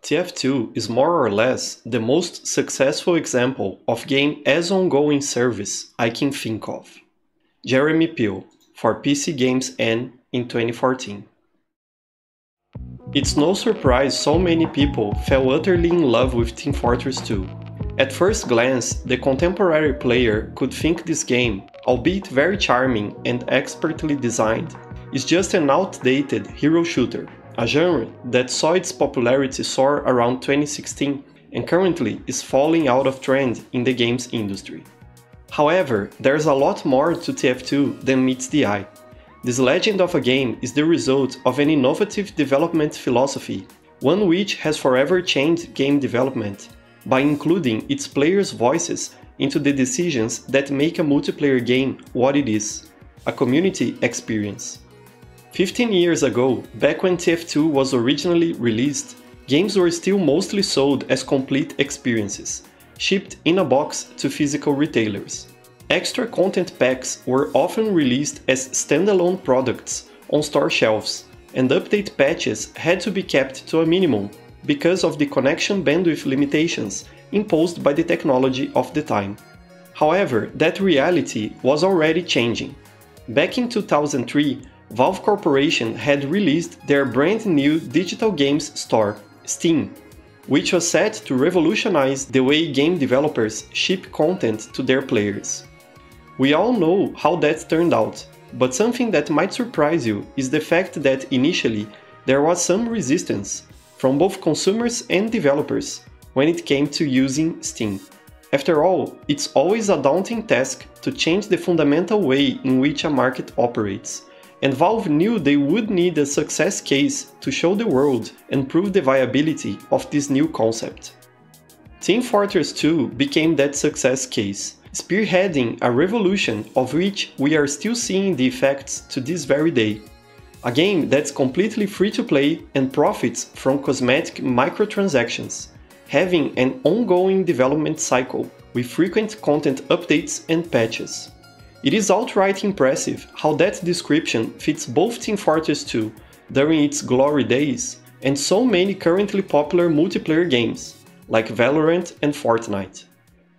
TF2 is more or less the most successful example of game as ongoing service I can think of. Jeremy Peel, for PC Games N in 2014. It's no surprise so many people fell utterly in love with Team Fortress 2. At first glance, the contemporary player could think this game, albeit very charming and expertly designed, is just an outdated hero shooter, a genre that saw its popularity soar around 2016 and currently is falling out of trend in the games industry. However, there's a lot more to TF2 than meets the eye. This legend of a game is the result of an innovative development philosophy, one which has forever changed game development by including its players' voices into the decisions that make a multiplayer game what it is, a community experience. 15 years ago, back when TF2 was originally released, games were still mostly sold as complete experiences, shipped in a box to physical retailers. Extra content packs were often released as standalone products on store shelves, and update patches had to be kept to a minimum because of the connection bandwidth limitations imposed by the technology of the time. However, that reality was already changing. Back in 2003, Valve Corporation had released their brand new digital games store, Steam, which was set to revolutionize the way game developers ship content to their players. We all know how that turned out, but something that might surprise you is the fact that initially there was some resistance from both consumers and developers when it came to using Steam. After all, it's always a daunting task to change the fundamental way in which a market operates, and Valve knew they would need a success case to show the world and prove the viability of this new concept. Team Fortress 2 became that success case, spearheading a revolution of which we are still seeing the effects to this very day. A game that's completely free to play and profits from cosmetic microtransactions, having an ongoing development cycle with frequent content updates and patches. It is outright impressive how that description fits both Team Fortress 2 during its glory days and so many currently popular multiplayer games, like Valorant and Fortnite.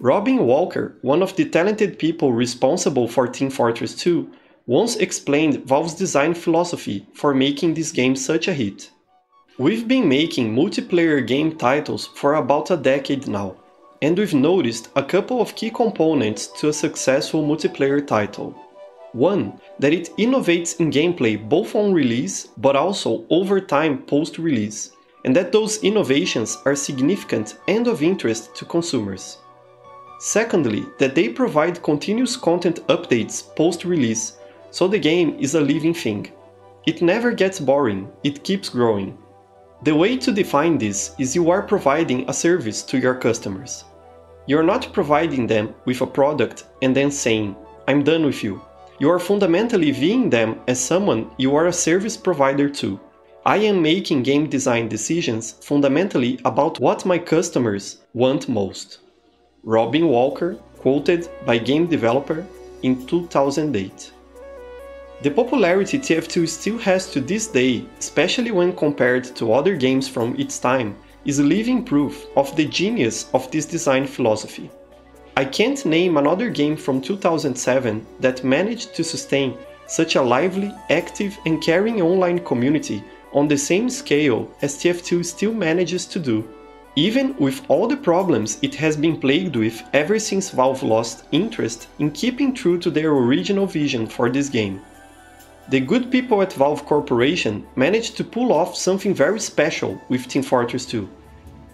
Robin Walker, one of the talented people responsible for Team Fortress 2, once explained Valve's design philosophy for making this game such a hit. We've been making multiplayer game titles for about a decade now, and we've noticed a couple of key components to a successful multiplayer title. One, that it innovates in gameplay both on release but also over time post-release, and that those innovations are significant and of interest to consumers. Secondly, that they provide continuous content updates post-release, so the game is a living thing. It never gets boring, it keeps growing. The way to define this is you are providing a service to your customers. You're not providing them with a product and then saying, "I'm done with you." You are fundamentally viewing them as someone you are a service provider to. I am making game design decisions fundamentally about what my customers want most. Robin Walker, quoted by Game Developer in 2008. The popularity TF2 still has to this day, especially when compared to other games from its time, is living proof of the genius of this design philosophy. I can't name another game from 2007 that managed to sustain such a lively, active and caring online community on the same scale as TF2 still manages to do, even with all the problems it has been plagued with ever since Valve lost interest in keeping true to their original vision for this game. The good people at Valve Corporation managed to pull off something very special with Team Fortress 2.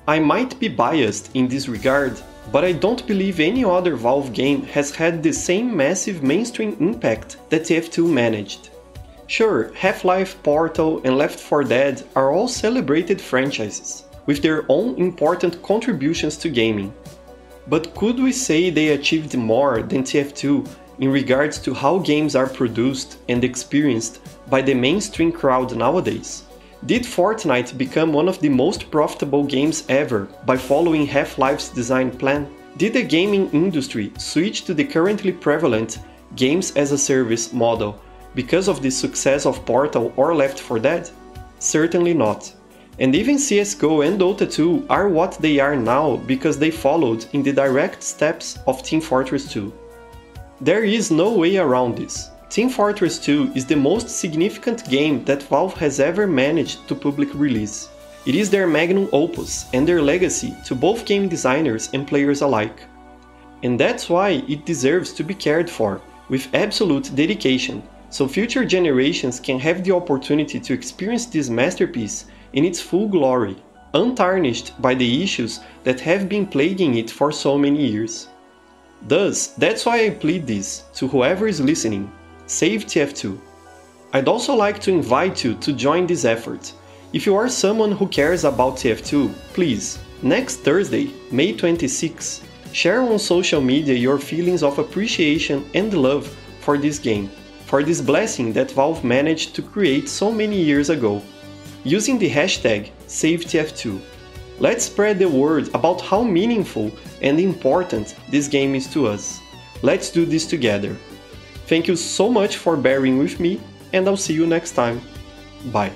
I might be biased in this regard, but I don't believe any other Valve game has had the same massive mainstream impact that TF2 managed. Sure, Half-Life, Portal and Left 4 Dead are all celebrated franchises, with their own important contributions to gaming. But could we say they achieved more than TF2 in regards to how games are produced and experienced by the mainstream crowd nowadays? Did Fortnite become one of the most profitable games ever by following Half-Life's design plan? Did the gaming industry switch to the currently prevalent games as a service model because of the success of Portal or Left 4 Dead? Certainly not. And even CSGO and Dota 2 are what they are now because they followed in the direct steps of Team Fortress 2. There is no way around this. Team Fortress 2 is the most significant game that Valve has ever managed to public release. It is their magnum opus and their legacy to both game designers and players alike. And that's why it deserves to be cared for with absolute dedication, so future generations can have the opportunity to experience this masterpiece in its full glory, untarnished by the issues that have been plaguing it for so many years. Thus, that's why I plead this to whoever is listening: save TF2. I'd also like to invite you to join this effort. If you are someone who cares about TF2, please, next Thursday, May 26, share on social media your feelings of appreciation and love for this game, for this blessing that Valve managed to create so many years ago, using the hashtag SaveTF2. Let's spread the word about how meaningful and important this game is to us. Let's do this together. Thank you so much for bearing with me, and I'll see you next time. Bye.